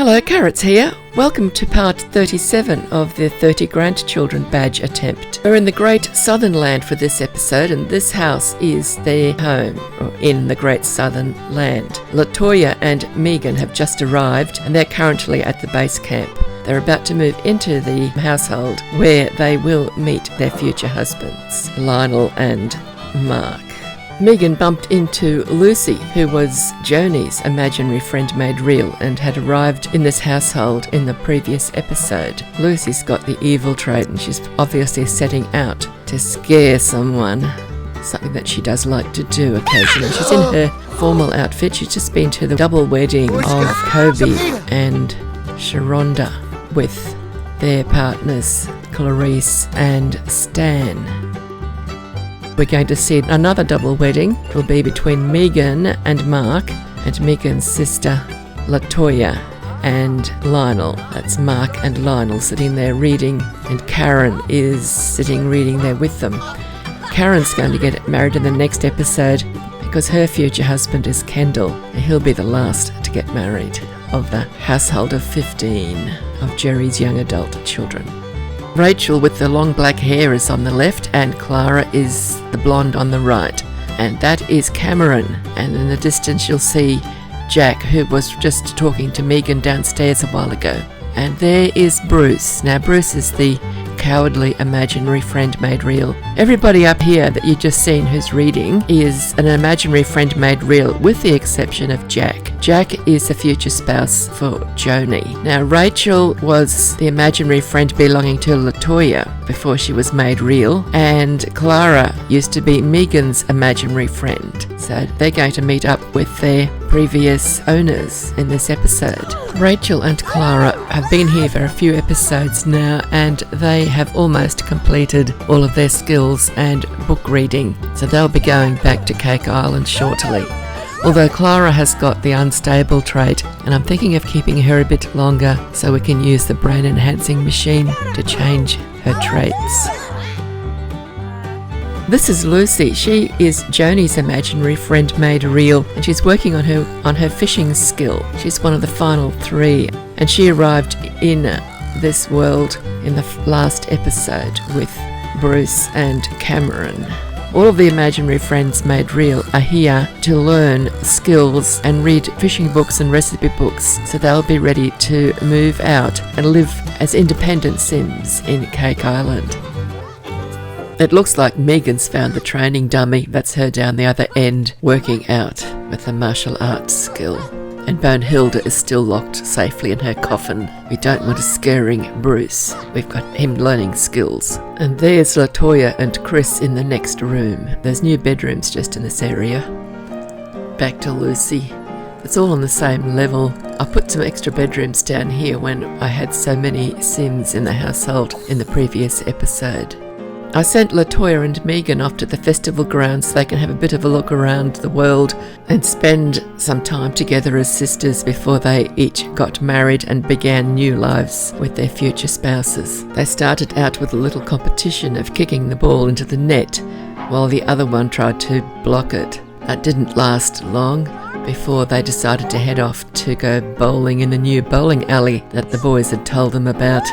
Hello, Carrots here. Welcome to part 37 of the 30 Grandchildren badge attempt. We're in the Great Southern Land for this episode, and this house is their home, or in the Great Southern Land. Latoya and Megan have just arrived, and they're currently at the base camp. They're about to move into the household where they will meet their future husbands, Lionel and Mark. Megan bumped into Lucy, who was Joni's imaginary friend made real and had arrived in this household in the previous episode. Lucy's got the evil trait and she's obviously setting out to scare someone, something that she does like to do occasionally. She's in her formal outfit. She's just been to the double wedding of Kobe and Sharonda with their partners Clarice and Stan. We're going to see another double wedding. It will be between Megan and Mark and Megan's sister Latoya and Lionel. That's Mark and Lionel sitting there reading, and Karen is sitting reading there with them. Karen's going to get married in the next episode because her future husband is Kendall, and he'll be the last to get married of the household of 15 of Jerry's young adult children. Rachel with the long black hair is on the left and Clara is the blonde on the right, and that is Cameron, and in the distance you'll see Jack, who was just talking to Megan downstairs a while ago, and there is Bruce. Now Bruce is the cowardly imaginary friend made real. Everybody up here that you just seen who's reading is an imaginary friend made real with the exception of Jack. Jack is the future spouse for Joni. Now Rachel was the imaginary friend belonging to Latoya before she was made real, and Clara used to be Megan's imaginary friend. So they're going to meet up with their previous owners in this episode. Rachel and Clara have been here for a few episodes now, and they have almost completed all of their skills and book reading, so they'll be going back to Cake Island shortly. Although Clara has got the unstable trait, and I'm thinking of keeping her a bit longer so we can use the brain enhancing machine to change her traits. This is Lucy. She is Joni's imaginary friend made real, and she's working on her fishing skill. She's one of the final 3, and she arrived in this world in the last episode with Bruce and Cameron. All of the imaginary friends made real are here to learn skills and read fishing books and recipe books, so they'll be ready to move out and live as independent Sims in Cake Island. It looks like Megan's found the training dummy. That's her down the other end working out with the martial arts skill. And Bonehilda is still locked safely in her coffin. We don't want a scaring Bruce. We've got him learning skills. And there's Latoya and Chris in the next room. There's new bedrooms just in this area. Back to Lucy. It's all on the same level. I put some extra bedrooms down here when I had so many Sims in the household in the previous episode. I sent Latoya and Megan off to the festival grounds so they can have a bit of a look around the world and spend some time together as sisters before they each got married and began new lives with their future spouses. They started out with a little competition of kicking the ball into the net while the other one tried to block it. That didn't last long before they decided to head off to go bowling in the new bowling alley that the boys had told them about.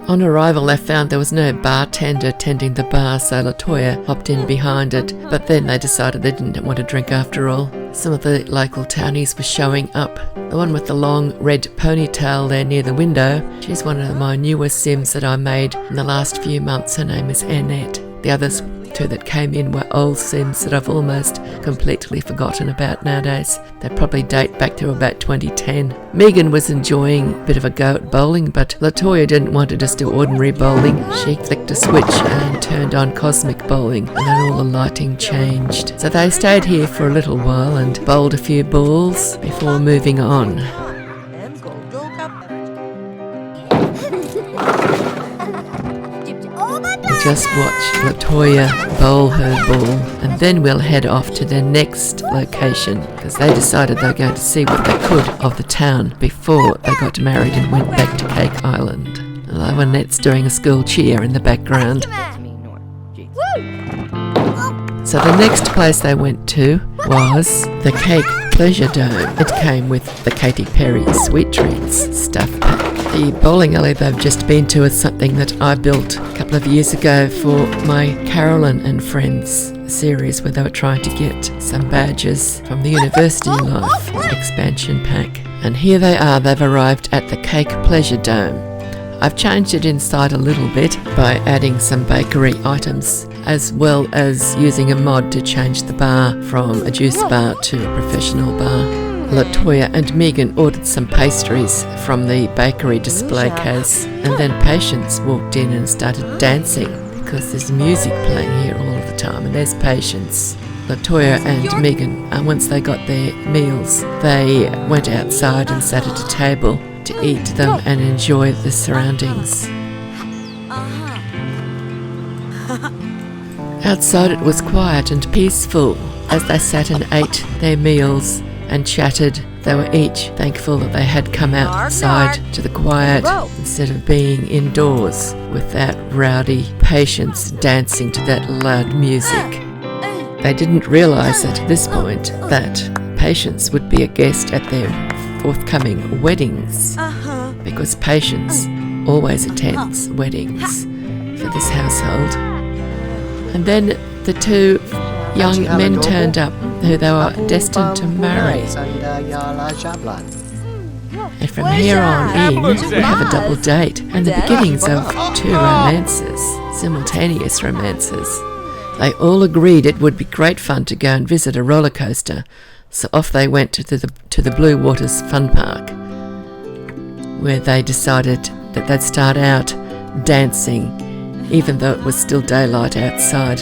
On arrival, they found there was no bartender tending the bar, so Latoya hopped in behind it, but then they decided they didn't want to drink after all. Some of the local townies were showing up. The one with the long red ponytail there near the window, she's one of my newer Sims that I made in the last few months. Her name is Annette. The others 2 that came in were old Sims that I've almost completely forgotten about nowadays. They probably date back to about 2010. Megan was enjoying a bit of a go at bowling, but Latoya didn't want to just do ordinary bowling. She flicked a switch and turned on cosmic bowling, and then all the lighting changed. So they stayed here for a little while and bowled a few balls before moving on. Just watch Latoya bowl her ball, and then we'll head off to their next location because they decided they were going to see what they could of the town before they got married and went back to Cake Island. Although Annette's doing a school cheer in the background. So the next place they went to was the Cake Pleasure Dome. It came with the Katy Perry Sweet Treats stuff pack. The bowling alley they've just been to is something that I built a couple of years ago for my Carolyn and Friends series, where they were trying to get some badges from the University Life expansion pack. And here they are, they've arrived at the Cake Pleasure Dome. I've changed it inside a little bit by adding some bakery items, as well as using a mod to change the bar from a juice bar to a professional bar. Latoya and Megan ordered some pastries from the bakery display case, and then Patience walked in and started dancing because there's music playing here all of the time, and there's Patience. Latoya and Megan, once they got their meals, they went outside and sat at a table to eat them and enjoy the surroundings. Outside it was quiet and peaceful as they sat and ate their meals and chatted. They were each thankful that they had come outside to the quiet instead of being indoors with that rowdy Patience dancing to that loud music. They didn't realise at this point that Patience would be a guest at their forthcoming weddings, because Patience always attends weddings for this household. And then the two young men turned up who they were destined to marry. And from here on in, we have a double date and the beginnings of two romances, simultaneous romances. They all agreed it would be great fun to go and visit a roller coaster, so off they went to the Blue Waters Fun Park, where they decided that they'd start out dancing, even though it was still daylight outside.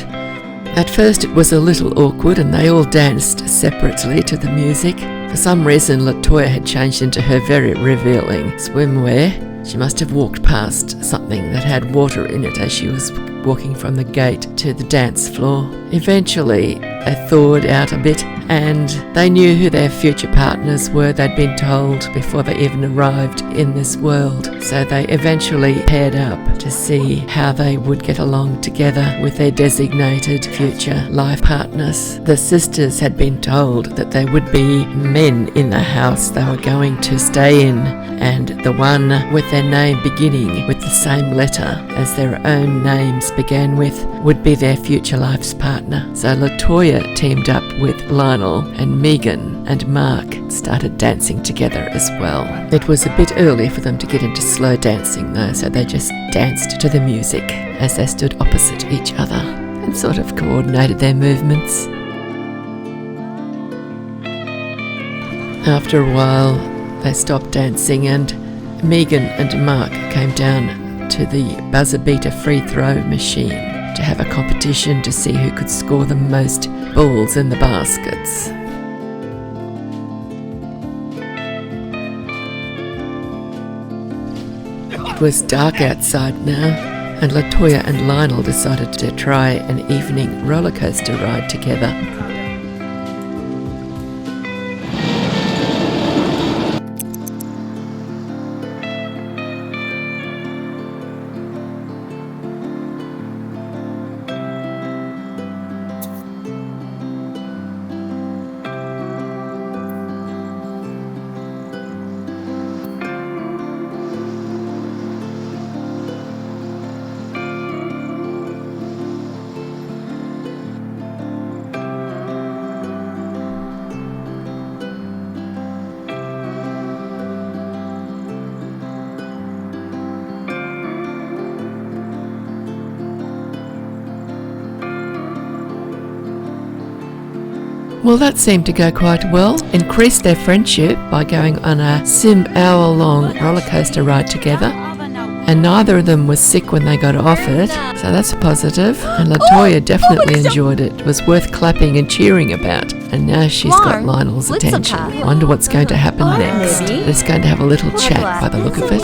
At first it was a little awkward and they all danced separately to the music. For some reason Latoya had changed into her very revealing swimwear. She must have walked past something that had water in it as she was walking from the gate to the dance floor. Eventually they thawed out a bit and they knew who their future partners were. They'd been told before they even arrived in this world. So they eventually paired up to see how they would get along together with their designated future life partners. The sisters had been told that there would be men in the house they were going to stay in, and the one with their name beginning with the same letter as their own names began with would be their future life's partner. So Latoya teamed up with Lionel, and Megan and Mark started dancing together as well. It was a bit early for them to get into slow dancing though, so they just danced to the music as they stood opposite each other and sort of coordinated their movements. After a while they stopped dancing and Megan and Mark came down to the buzzer beater free throw machine to have a competition to see who could score the most balls in the baskets. It was dark outside now, and Latoya and Lionel decided to try an evening roller coaster ride together. Well, that seemed to go quite well. Increased their friendship by going on a hour-long roller coaster ride together. And neither of them was sick when they got off it, so that's a positive. And Latoya definitely enjoyed it. It was worth clapping and cheering about. And now she's got Lionel's attention. I wonder what's going to happen next. They're going to have a little chat by the look of it.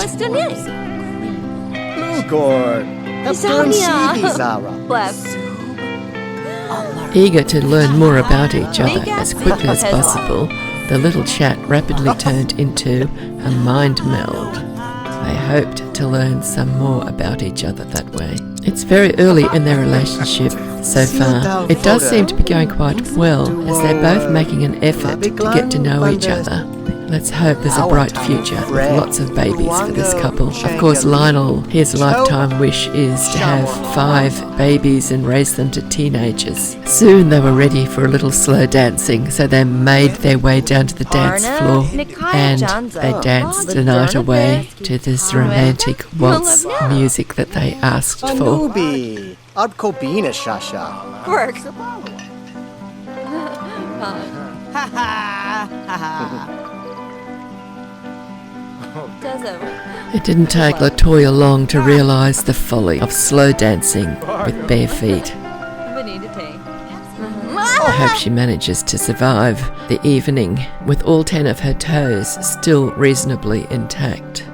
Eager to learn more about each other as quickly as possible, the little chat rapidly turned into a mind meld. They hoped to learn some more about each other that way. It's very early in their relationship, so far. It does seem to be going quite well, as they're both making an effort to get to know each other. Let's hope there's a bright future with lots of babies for this couple. Of course, Lionel, his lifetime wish is to have 5 babies and raise them to teenagers. Soon they were ready for a little slow dancing, so they made their way down to the dance floor and they danced the night away to this romantic waltz music that they asked for. It didn't take Latoya long to realise the folly of slow dancing with bare feet. I hope she manages to survive the evening with all 10 of her toes still reasonably intact.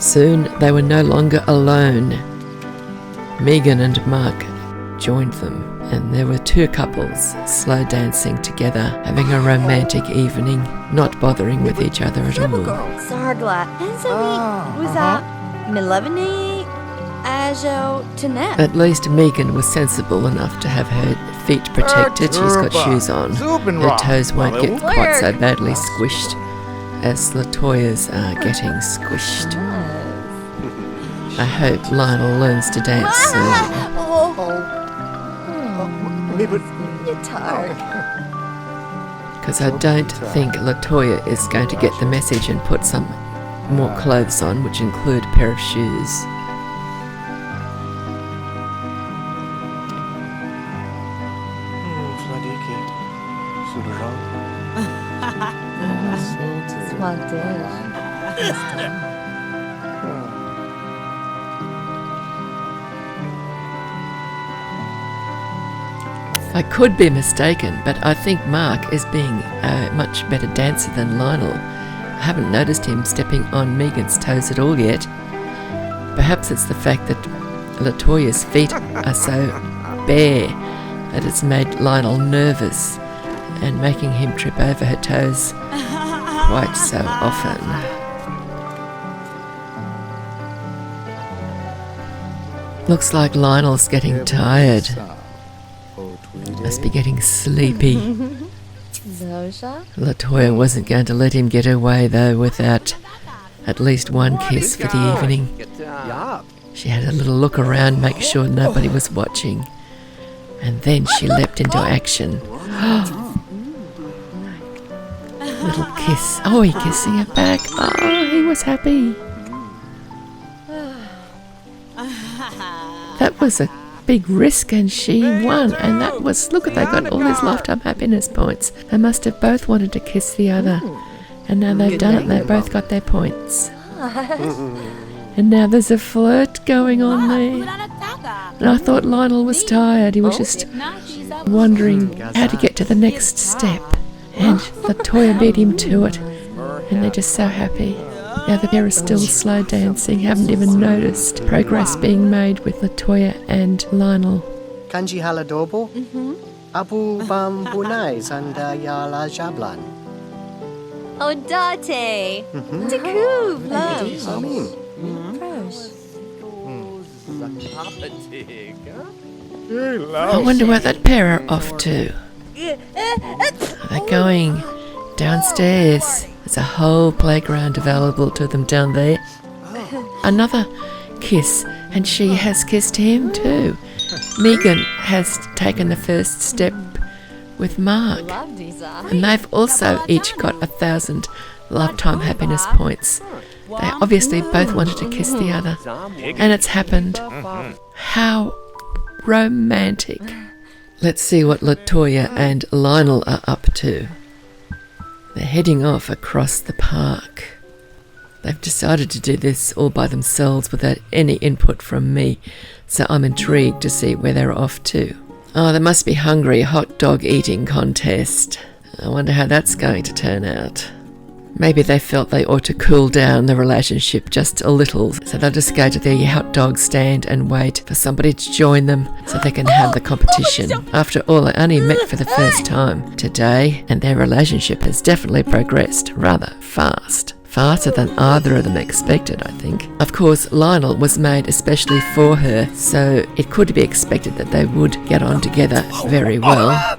Soon they were no longer alone. Megan and Mark joined them, and there were 2 couples slow dancing together, having a romantic evening, not bothering with each other at all. At least Megan was sensible enough to have her feet protected. She's got shoes on. Her toes won't get quite so badly squished as Latoya's are getting squished. I hope Lionel learns to dance soon. Because I don't think Latoya is going to get the message and put some more clothes on, which include a pair of shoes. I could be mistaken, but I think Mark is being a much better dancer than Lionel. I haven't noticed him stepping on Megan's toes at all yet. Perhaps it's the fact that Latoya's feet are so bare that it's made Lionel nervous and making him trip over her toes quite so often. Looks like Lionel's getting tired. Must be getting sleepy. Latoya wasn't going to let him get away though without at least one kiss for the evening. She had a little look around, make sure nobody was watching, and then she leapt into action. Little kiss. Oh, he kissing her back. Oh, he was happy. That was a big risk and she won, and that was, look at, they got all these lifetime happiness points. They must have both wanted to kiss the other, and now they've done it and they both got their points. And now there's a flirt going on there, and I thought Lionel was tired. He was just wondering how to get to the next step, and Latoya beat him to it, and they're just so happy. Now the pair are still slow dancing, haven't even noticed progress being made with Latoya and Lionel. Kanji haladobo, abu bam bunai sanda yala jablan. Oh, date. Takub, love. Amin. I wonder where that pair are off to. Are they going downstairs? There's a whole playground available to them down there. Another kiss, and she has kissed him too. Megan has taken the first step with Mark, and they've also each got 1,000 lifetime happiness points. They obviously both wanted to kiss the other, and it's happened. How romantic. Let's see what Latoya and Lionel are up to. They're heading off across the park. They've decided to do this all by themselves without any input from me, so I'm intrigued to see where they're off to. Oh, they must be hungry. Hot dog eating contest. I wonder how that's going to turn out. Maybe they felt they ought to cool down the relationship just a little, so they'll just go to the hot dog stand and wait for somebody to join them so they can have the competition. After all, they only met for the first time today, and their relationship has definitely progressed rather fast. faster than either of them expected, I think. Of course, Lionel was made especially for her, so it could be expected that they would get on together very well.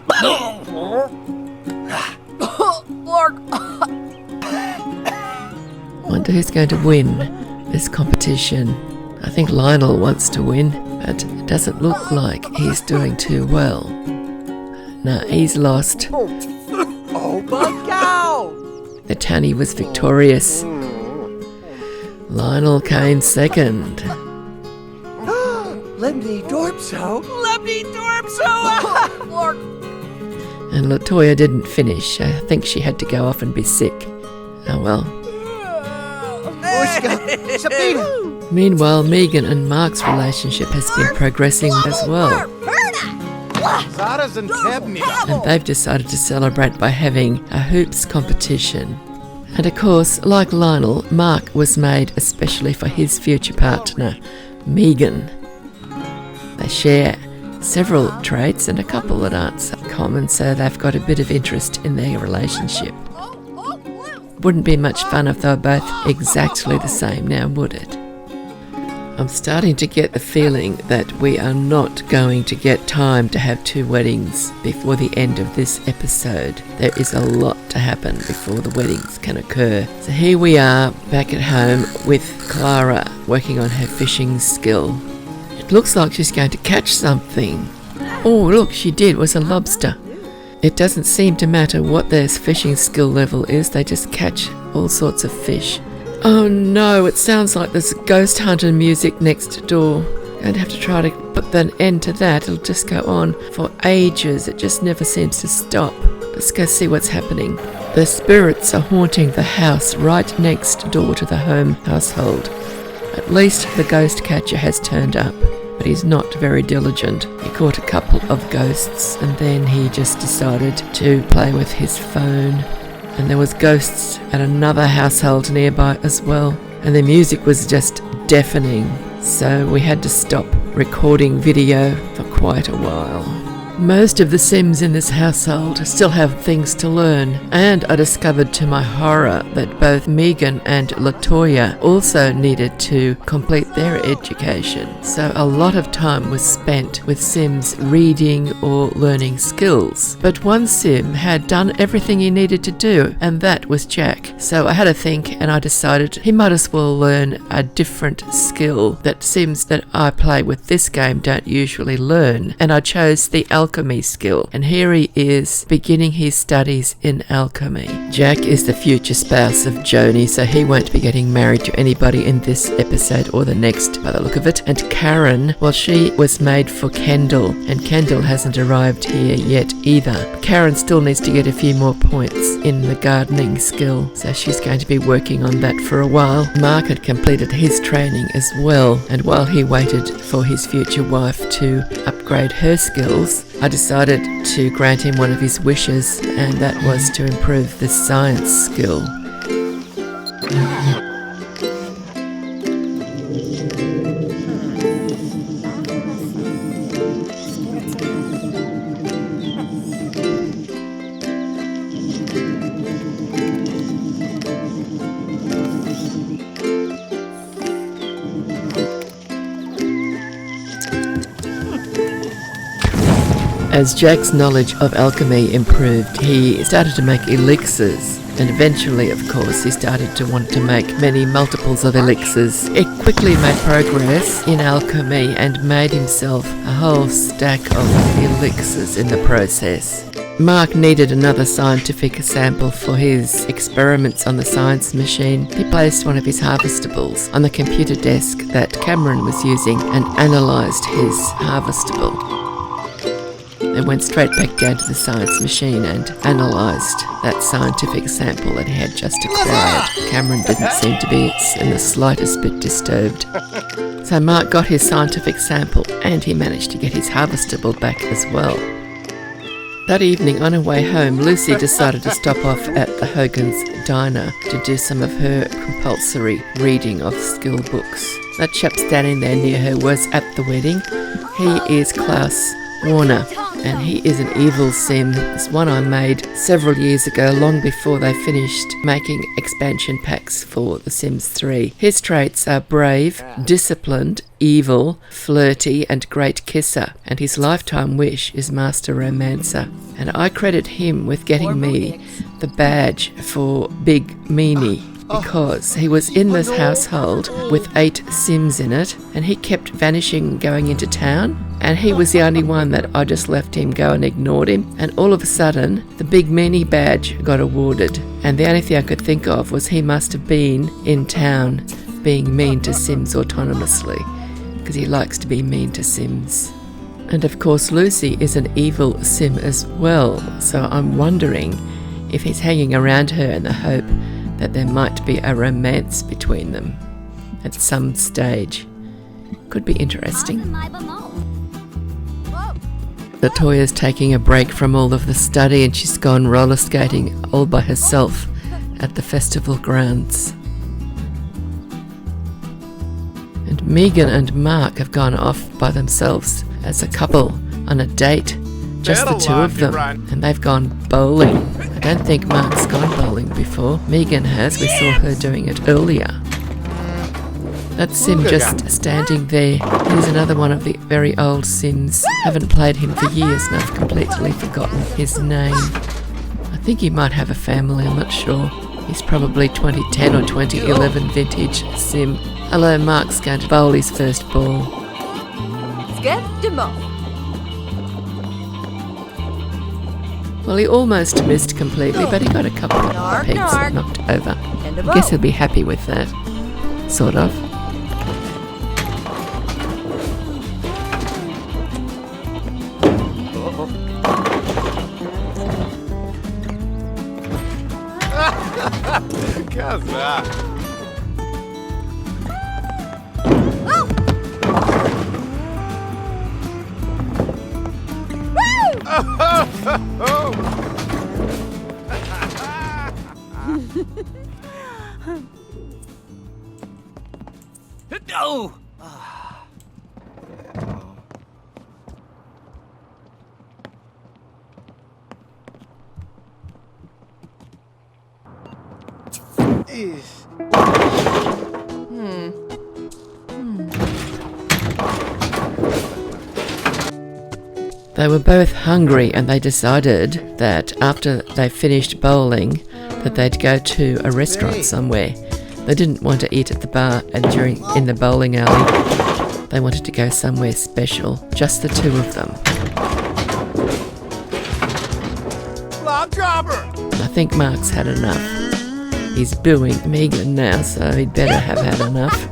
Wonder who's going to win this competition. I think Lionel wants to win, but it doesn't look like he's doing too well. No, he's lost. The Tanny was victorious. Lionel came second. And Latoya didn't finish. I think she had to go off and be sick. Oh well. Meanwhile, Megan and Mark's relationship has been progressing as well. And they've decided to celebrate by having a hoops competition. And of course, like Lionel, Mark was made especially for his future partner, Megan. They share several traits and a couple that aren't so common, so they've got a bit of interest in their relationship. Wouldn't be much fun if they were both exactly the same now, would it? I'm starting to get the feeling that we are not going to get time to have 2 weddings before the end of this episode. There is a lot to happen before the weddings can occur. So here we are back at home with Clara working on her fishing skill. It looks like she's going to catch something. Oh, look, she did. It was a lobster. It doesn't seem to matter what their fishing skill level is. They just catch all sorts of fish. Oh no, it sounds like there's ghost hunter music next door. I'm going to have to try to put an end to that. It'll just go on for ages. It just never seems to stop. Let's go see what's happening. The spirits are haunting the house right next door to the home household. At least the ghost catcher has turned up, but he's not very diligent. He caught a couple of ghosts and then he just decided to play with his phone. And there was ghosts at another household nearby as well. And the music was just deafening. So we had to stop recording video for quite a while. Most of the Sims in this household still have things to learn, and I discovered to my horror that both Megan and Latoya also needed to complete their education. So a lot of time was spent with Sims reading or learning skills. But one Sim had done everything he needed to do, and that was Jack. So I had to think, and I decided he might as well learn a different skill that Sims that I play with this game don't usually learn. And I chose the alchemy skill, and here he is beginning his studies in alchemy. Jack is the future spouse of Joni, so he won't be getting married to anybody in this episode or the next by the look of it. And Karen, well, she was made for Kendall, and Kendall hasn't arrived here yet either. Karen still needs to get a few more points in the gardening skill, so she's going to be working on that for a while. Mark had completed his training as well, and while he waited for his future wife to upgrade her skills, I decided to grant him one of his wishes, and that was to improve the science skill. As Jack's knowledge of alchemy improved, he started to make elixirs, and eventually, of course, he started to want to make many multiples of elixirs. It quickly made progress in alchemy and made himself a whole stack of elixirs in the process. Mark needed another scientific sample for his experiments on the science machine. He placed one of his harvestables on the computer desk that Cameron was using and analysed his harvestable. Then went straight back down to the science machine and analysed that scientific sample that he had just acquired. Cameron didn't seem to be in the slightest bit disturbed. So Mark got his scientific sample and he managed to get his harvestable back as well. That evening on her way home, Lucy decided to stop off at the Hogan's Diner to do some of her compulsory reading of skill books. That chap standing there near her was at the wedding. He is Klaus Warner, and he is an evil sim. It's one I made several years ago, long before they finished making expansion packs for The Sims 3. His traits are brave, disciplined, evil, flirty, and great kisser, and his lifetime wish is master romancer. And I credit him with getting me the badge for Big Meanie, because he was in this household with 8 Sims in it, and he kept vanishing going into town, and he was the only one that I just left him go and ignored him, and all of a sudden the Big Meanie badge got awarded, and the only thing I could think of was he must have been in town being mean to Sims autonomously, because he likes to be mean to Sims. And of course Lucy is an evil Sim as well, so I'm wondering if he's hanging around her in the hope that there might be a romance between them at some stage. Could be interesting. Latoya's taking a break from all of the study, and she's gone roller skating all by herself at the festival grounds. And Megan and Mark have gone off by themselves as a couple on a date, just the two of them, and they've gone bowling. I don't think Mark's gone bowling before. Megan has, we saw her doing it earlier. That's Sim just standing there. He's another one of the very old Sims. Haven't played him for years and I've completely forgotten his name. I think he might have a family, I'm not sure. He's probably 2010 or 2011 vintage Sim. Hello, Mark's going to bowl his first ball. Well, he almost missed completely, but he got a couple of pegs knocked over. I guess he'll be happy with that. Sort of. No! They were both hungry, and they decided that after they finished bowling that they'd go to a restaurant somewhere. They didn't want to eat at the bar and in the bowling alley. They wanted to go somewhere special, just the two of them. I think Mark's had enough. He's booing Megan now, so he'd better have had enough.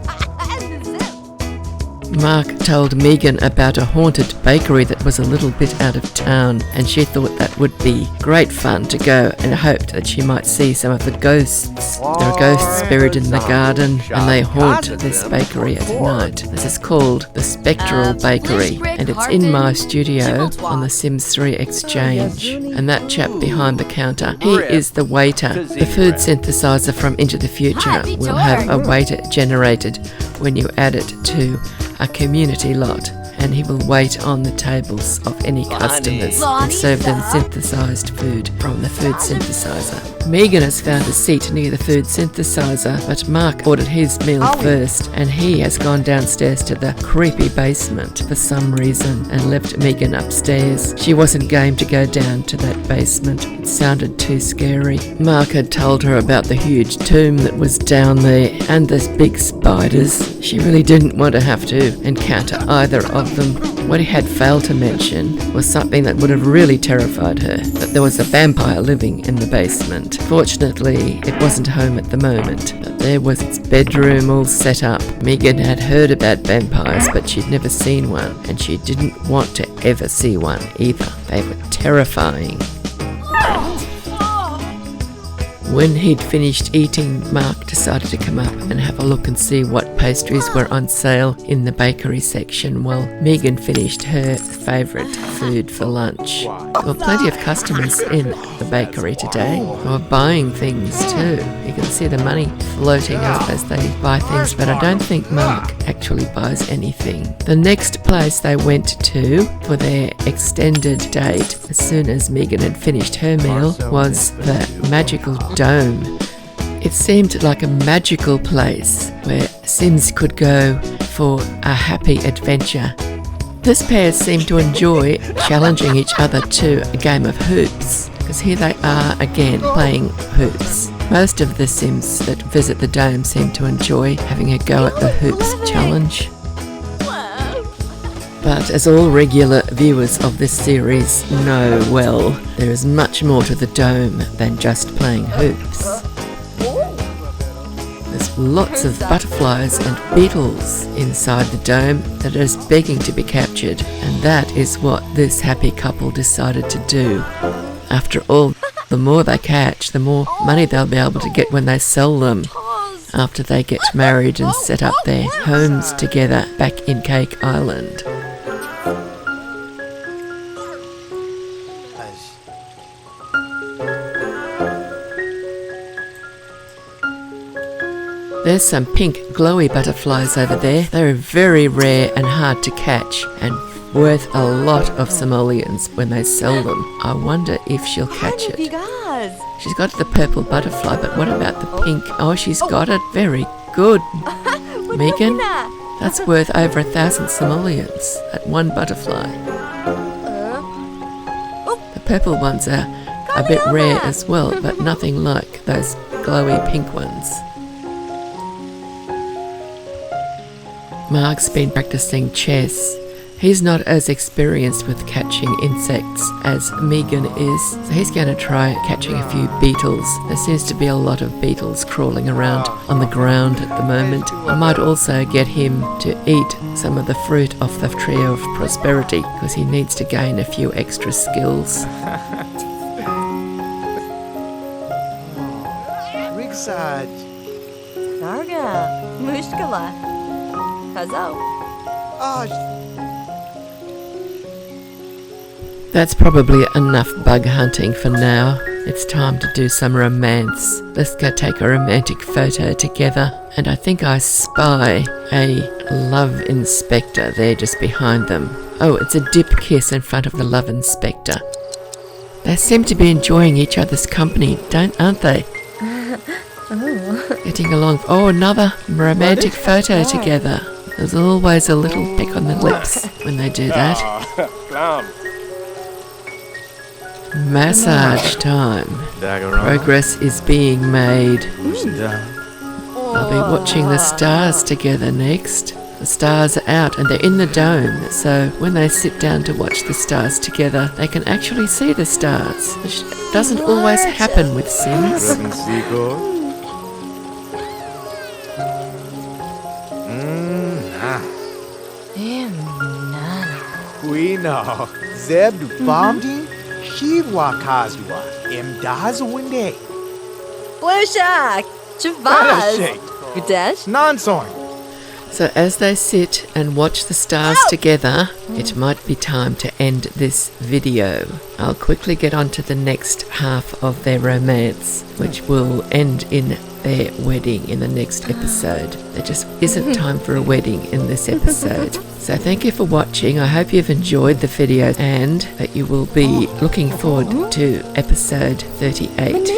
Mark told Megan about a haunted bakery that was a little bit out of town, and she thought that would be great fun to go, and hoped that she might see some of the ghosts. There are ghosts buried in the garden, and they haunt this bakery at night. This is called the Spectral Bakery, and it's in my studio on the Sims 3 Exchange. And that chap behind the counter, he is the waiter. The food synthesizer from Into the Future will have a waiter generated when you add it to a community lot, and he will wait on the tables of any customers and serve them synthesized food from the food synthesizer. Megan has found a seat near the food synthesizer, but Mark ordered his meal first, and he has gone downstairs to the creepy basement for some reason and left Megan upstairs. She wasn't game to go down to that basement. It sounded too scary. Mark had told her about the huge tomb that was down there and those big spiders. She really didn't want to have to encounter either of them. What he had failed to mention was something that would have really terrified her, that there was a vampire living in the basement. Fortunately, it wasn't home at the moment, but there was its bedroom all set up. Megan had heard about vampires, but she'd never seen one, and she didn't want to ever see one either. They were terrifying. When he'd finished eating, Mark decided to come up and have a look and see what pastries were on sale in the bakery section while Megan finished her favourite food for lunch. Well, plenty of customers in the bakery today who are buying things too. You can see the money floating up as they buy things, but I don't think Mark actually buys anything. The next place they went to for their extended date, as soon as Megan had finished her meal, was the magical dome. It seemed like a magical place where Sims could go for a happy adventure. This pair seemed to enjoy challenging each other to a game of hoops, because here they are again playing hoops. Most of the Sims that visit the dome seem to enjoy having a go at the hoops challenge. But as all regular viewers of this series know well, there is much more to the dome than just playing hoops. There's lots of butterflies and beetles inside the dome that are just begging to be captured, and that is what this happy couple decided to do. After all, the more they catch, the more money they'll be able to get when they sell them after they get married and set up their homes together back in Cake Island. There's some pink glowy butterflies over there. They're very rare and hard to catch and worth a lot of simoleons when they sell them. I wonder if she'll catch it. She's got the purple butterfly, but what about the pink? Oh, she's got it. Very good. Megan, that's worth over 1,000 simoleons, that one butterfly. The purple ones are a bit rare as well, but nothing like those glowy pink ones. Mark's been practicing chess. He's not as experienced with catching insects as Megan is, so he's going to try catching a few beetles. There seems to be a lot of beetles crawling around on the ground at the moment. I might also get him to eat some of the fruit off the tree of prosperity, because he needs to gain a few extra skills. Saga, mushkala. That's probably enough bug hunting for now. It's time to do some romance. Let's go take a romantic photo together. And I think I spy a love inspector there just behind them. Oh, it's a dip kiss in front of the love inspector. They seem to be enjoying each other's company, aren't they? Getting along. Oh, another romantic photo together. There's always a little peck on the lips when they do that. Massage time. Progress is being made. I'll be watching the stars together next. The stars are out and they're in the dome, so when they sit down to watch the stars together, they can actually see the stars, which doesn't always happen with Sims. Quina, Zeb du Famdi, Shivwa Kazwa, Imdazawinde. Blushak, Chavaz, Gadesh. Nonsoin. So as they sit and watch the stars together, it might be time to end this video. I'll quickly get on to the next half of their romance, which will end in their wedding in the next episode. There just isn't time for a wedding in this episode. So thank you for watching. I hope you've enjoyed the video and that you will be looking forward to episode 38,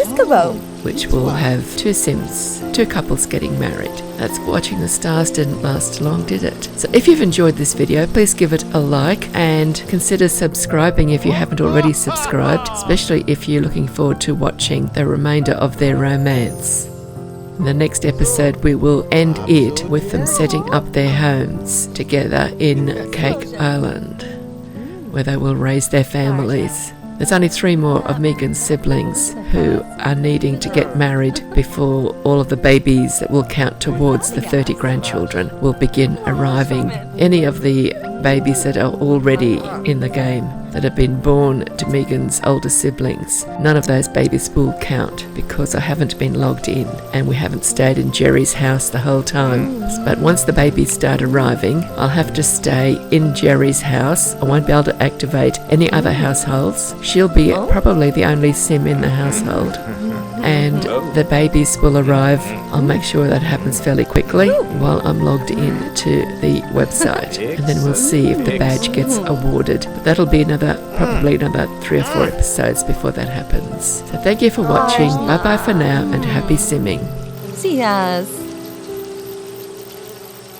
which will have two couples getting married. That's watching the stars didn't last long, did it? So if you've enjoyed this video, please give it a like and consider subscribing if you haven't already subscribed, especially if you're looking forward to watching the remainder of their romance. In the next episode, we will end it with them setting up their homes together in Cake Island, where they will raise their families. There's only 3 more of Megan's siblings who are needing to get married before all of the babies that will count towards the 30 grandchildren will begin arriving. Any of the babies that are already in the game that have been born to Megan's older siblings. None of those babies will count because I haven't been logged in and we haven't stayed in Jerry's house the whole time. But once the babies start arriving, I'll have to stay in Jerry's house. I won't be able to activate any other households. She'll be probably the only sim in the household. And the babies will arrive. I'll make sure that happens fairly quickly while I'm logged in to the website. And then we'll see if the badge gets awarded. But that'll be probably another 3 or 4 episodes before that happens. So thank you for watching. Bye bye for now and happy simming. See yas.